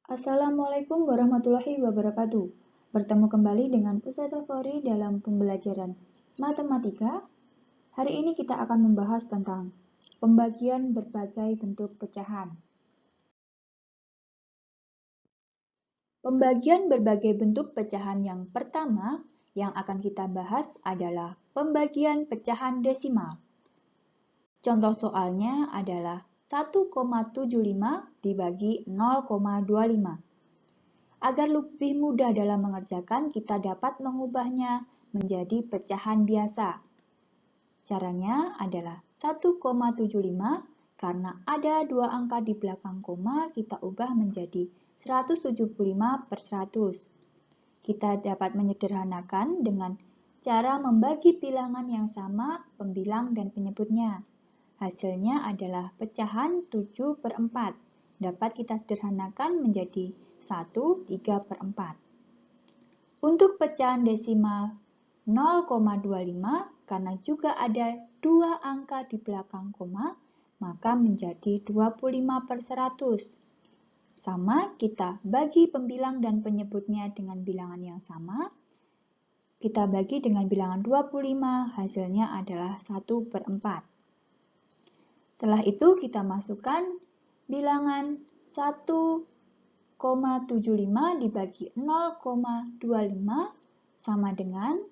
Assalamualaikum warahmatullahi wabarakatuh. Bertemu kembali dengan Ustazah Fori dalam pembelajaran matematika. Hari ini kita akan membahas tentang pembagian berbagai bentuk pecahan. Pembagian berbagai bentuk pecahan yang pertama yang akan kita bahas adalah pembagian pecahan desimal. Contoh soalnya adalah 1,75 dibagi 0,25. Agar lebih mudah dalam mengerjakan, kita dapat mengubahnya menjadi pecahan biasa. Caranya adalah 1,75 karena ada dua angka di belakang koma, kita ubah menjadi 175/100. Kita dapat menyederhanakan dengan cara membagi bilangan yang sama, pembilang dan penyebutnya. Hasilnya adalah pecahan 7/4. Dapat kita sederhanakan menjadi 1/3/4. Untuk pecahan desimal 0,25, karena juga ada dua angka di belakang koma, maka menjadi 25/100. Sama, kita bagi pembilang dan penyebutnya dengan bilangan yang sama. Kita bagi dengan bilangan 25, hasilnya adalah 1/4. Setelah itu kita masukkan bilangan 1,75 dibagi 0,25 sama dengan,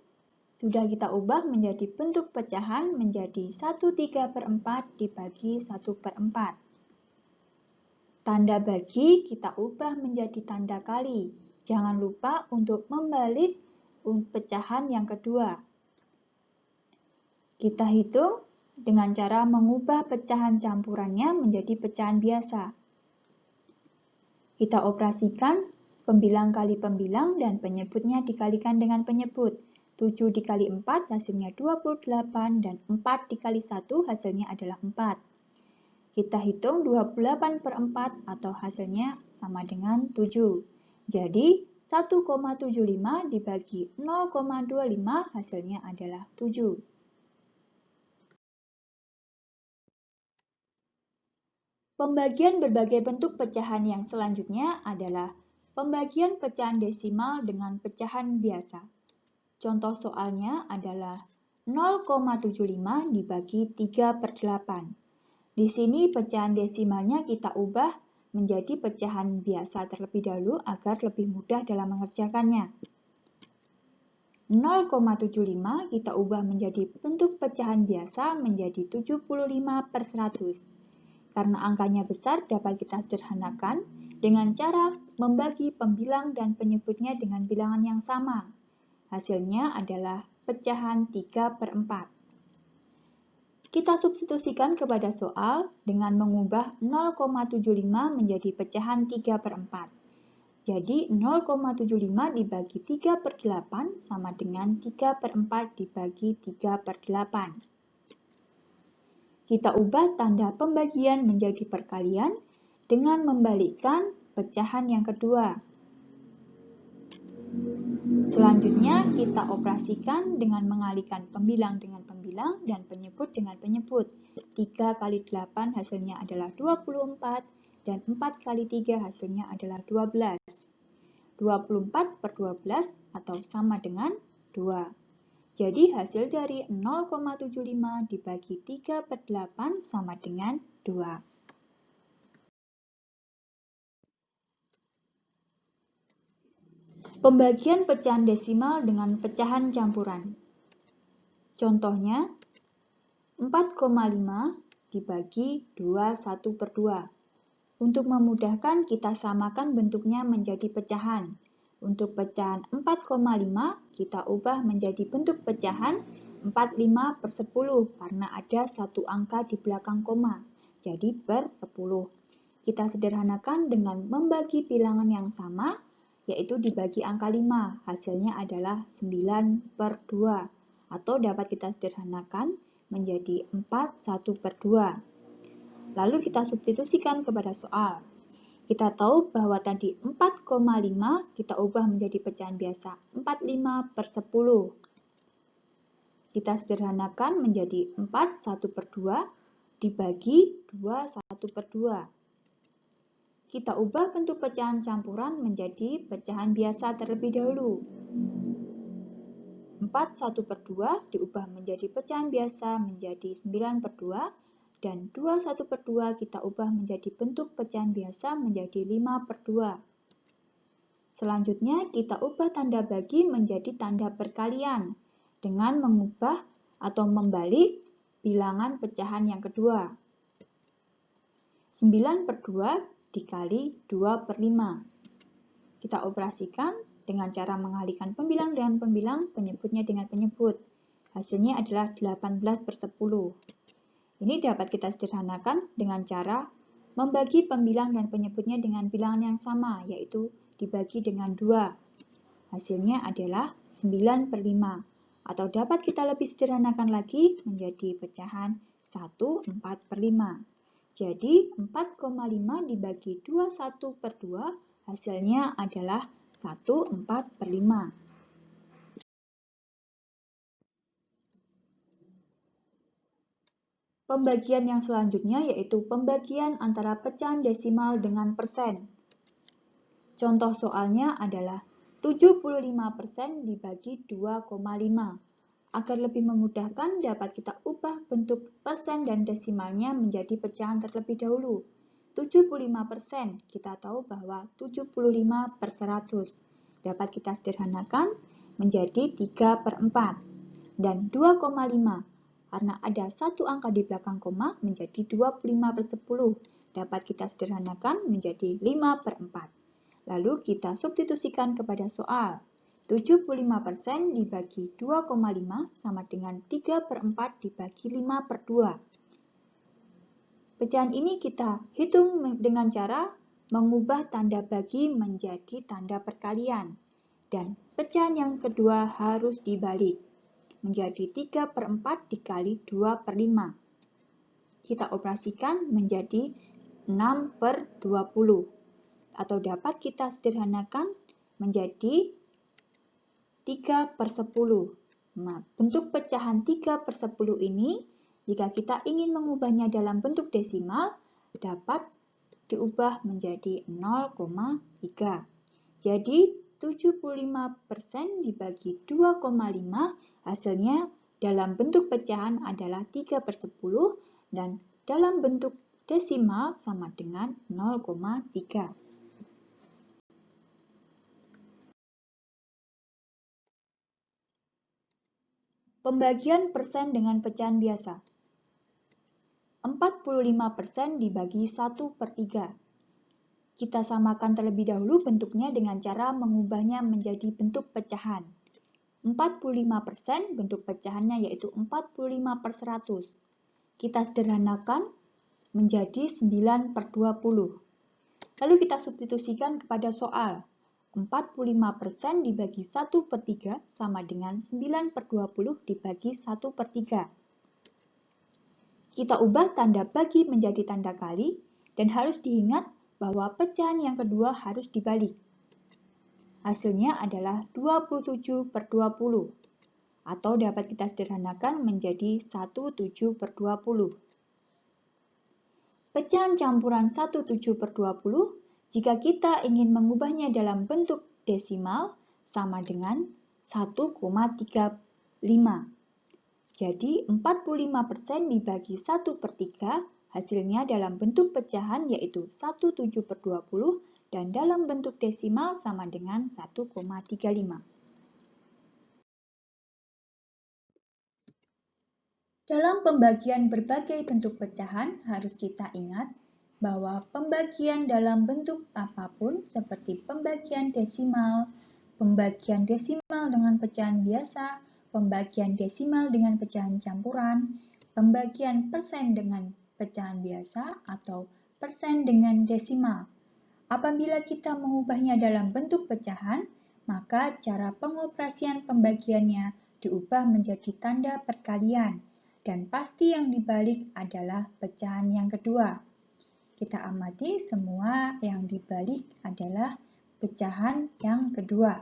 sudah kita ubah menjadi bentuk pecahan menjadi 1/3/4 dibagi 1/4. Tanda bagi kita ubah menjadi tanda kali. Jangan lupa untuk membalik pecahan yang kedua. Kita hitung dengan cara mengubah pecahan campurannya menjadi pecahan biasa. Kita operasikan pembilang kali pembilang dan penyebutnya dikalikan dengan penyebut. 7 dikali 4 hasilnya 28 dan 4 dikali 1 hasilnya adalah 4. Kita hitung 28/4 atau hasilnya sama dengan 7. Jadi 1,75 dibagi 0,25 hasilnya adalah 7. Pembagian berbagai bentuk pecahan yang selanjutnya adalah pembagian pecahan desimal dengan pecahan biasa. Contoh soalnya adalah 0,75 dibagi 3/8. Di sini pecahan desimalnya kita ubah menjadi pecahan biasa terlebih dahulu agar lebih mudah dalam mengerjakannya. 0,75 kita ubah menjadi bentuk pecahan biasa menjadi 75/100. Karena angkanya besar, dapat kita sederhanakan dengan cara membagi pembilang dan penyebutnya dengan bilangan yang sama. Hasilnya adalah pecahan 3/4. Kita substitusikan kepada soal dengan mengubah 0,75 menjadi pecahan 3/4. Jadi 0,75 dibagi 3/8 sama dengan 3/4 dibagi 3/8. Kita ubah tanda pembagian menjadi perkalian dengan membalikkan pecahan yang kedua. Selanjutnya kita operasikan dengan mengalihkan pembilang dengan pembilang dan penyebut dengan penyebut. 3 kali 8 hasilnya adalah 24 dan 4 kali 3 hasilnya adalah 12. 24/12 atau sama dengan 2. Jadi hasil dari 0,75 dibagi 3/8 sama dengan 2. Pembagian pecahan desimal dengan pecahan campuran. Contohnya, 4,5 dibagi 21/2. Untuk memudahkan, kita samakan bentuknya menjadi pecahan. Untuk pecahan 4,5, kita ubah menjadi bentuk pecahan 45/10 karena ada satu angka di belakang koma, jadi per 10. Kita sederhanakan dengan membagi bilangan yang sama, yaitu dibagi angka 5, hasilnya adalah 9/2, atau dapat kita sederhanakan menjadi 4/1/2. Lalu kita substitusikan kepada soal. Kita tahu bahwa tadi 4,5 kita ubah menjadi pecahan biasa 45/10. Kita sederhanakan menjadi 4/1/2 dibagi 2/1/2. Kita ubah bentuk pecahan campuran menjadi pecahan biasa terlebih dahulu. 4/1/2 diubah menjadi pecahan biasa menjadi 9/2, dan 2/1/2 kita ubah menjadi bentuk pecahan biasa menjadi 5/2. Selanjutnya, kita ubah tanda bagi menjadi tanda perkalian dengan mengubah atau membalik bilangan pecahan yang kedua. 9/2 dikali 2/5. Kita operasikan dengan cara mengalihkan pembilang dengan pembilang, penyebutnya dengan penyebut. Hasilnya adalah 18/10. Ini dapat kita sederhanakan dengan cara membagi pembilang dan penyebutnya dengan bilangan yang sama, yaitu dibagi dengan 2. Hasilnya adalah 9/5. Atau dapat kita lebih sederhanakan lagi menjadi pecahan 1/4/5. Jadi 4,5 dibagi 21/2 hasilnya adalah 1/4/5. Pembagian yang selanjutnya yaitu pembagian antara pecahan desimal dengan persen. Contoh soalnya adalah 75% dibagi 2,5. Agar lebih memudahkan, dapat kita ubah bentuk persen dan desimalnya menjadi pecahan terlebih dahulu. 75%, kita tahu bahwa 75/100. Dapat kita sederhanakan menjadi 3/4. Dan 2,5, karena ada satu angka di belakang koma, menjadi 25/10. Dapat kita sederhanakan menjadi 5/4. Lalu kita substitusikan kepada soal. 75% dibagi 2,5 sama dengan 3/4 dibagi 5/2. Pecahan ini kita hitung dengan cara mengubah tanda bagi menjadi tanda perkalian. Dan pecahan yang kedua harus dibalik, menjadi 3/4 dikali 2/5. Kita operasikan menjadi 6/20. Atau dapat kita sederhanakan menjadi 3/10. Nah, bentuk pecahan 3/10 ini, jika kita ingin mengubahnya dalam bentuk desimal, dapat diubah menjadi 0,3. Jadi, 75% dibagi 2,5, hasilnya dalam bentuk pecahan adalah 3/10, dan dalam bentuk desimal sama dengan 0,3. Pembagian persen dengan pecahan biasa. 45% dibagi 1/3. Kita samakan terlebih dahulu bentuknya dengan cara mengubahnya menjadi bentuk pecahan. 45% bentuk pecahannya yaitu 45/100. Kita sederhanakan menjadi 9/20. Lalu kita substitusikan kepada soal. 45% dibagi 1/3 sama dengan 9/20 dibagi 1/3. Kita ubah tanda bagi menjadi tanda kali, dan harus diingat bahwa pecahan yang kedua harus dibalik. Hasilnya adalah 27/20, atau dapat kita sederhanakan menjadi 17/20. Pecahan campuran 17/20, jika kita ingin mengubahnya dalam bentuk desimal, sama dengan 1,35. Jadi 45% dibagi 1/3, hasilnya dalam bentuk pecahan yaitu 17/20, dan dalam bentuk desimal sama dengan 1,35. Dalam pembagian berbagai bentuk pecahan, harus kita ingat bahwa pembagian dalam bentuk apapun seperti pembagian desimal dengan pecahan biasa, pembagian desimal dengan pecahan campuran, pembagian persen dengan pecahan biasa, atau persen dengan desimal. Apabila kita mengubahnya dalam bentuk pecahan, maka cara pengoperasian pembagiannya diubah menjadi tanda perkalian, dan pasti yang dibalik adalah pecahan yang kedua. Kita amati semua yang dibalik adalah pecahan yang kedua.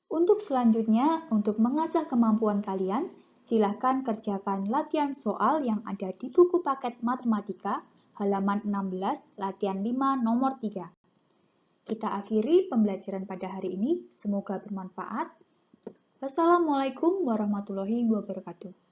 Untuk selanjutnya, untuk mengasah kemampuan kalian, Silahkan kerjakan latihan soal yang ada di buku paket matematika halaman 16, latihan 5 nomor 3. Kita akhiri pembelajaran pada hari ini. Semoga bermanfaat. Wassalamualaikum warahmatullahi wabarakatuh.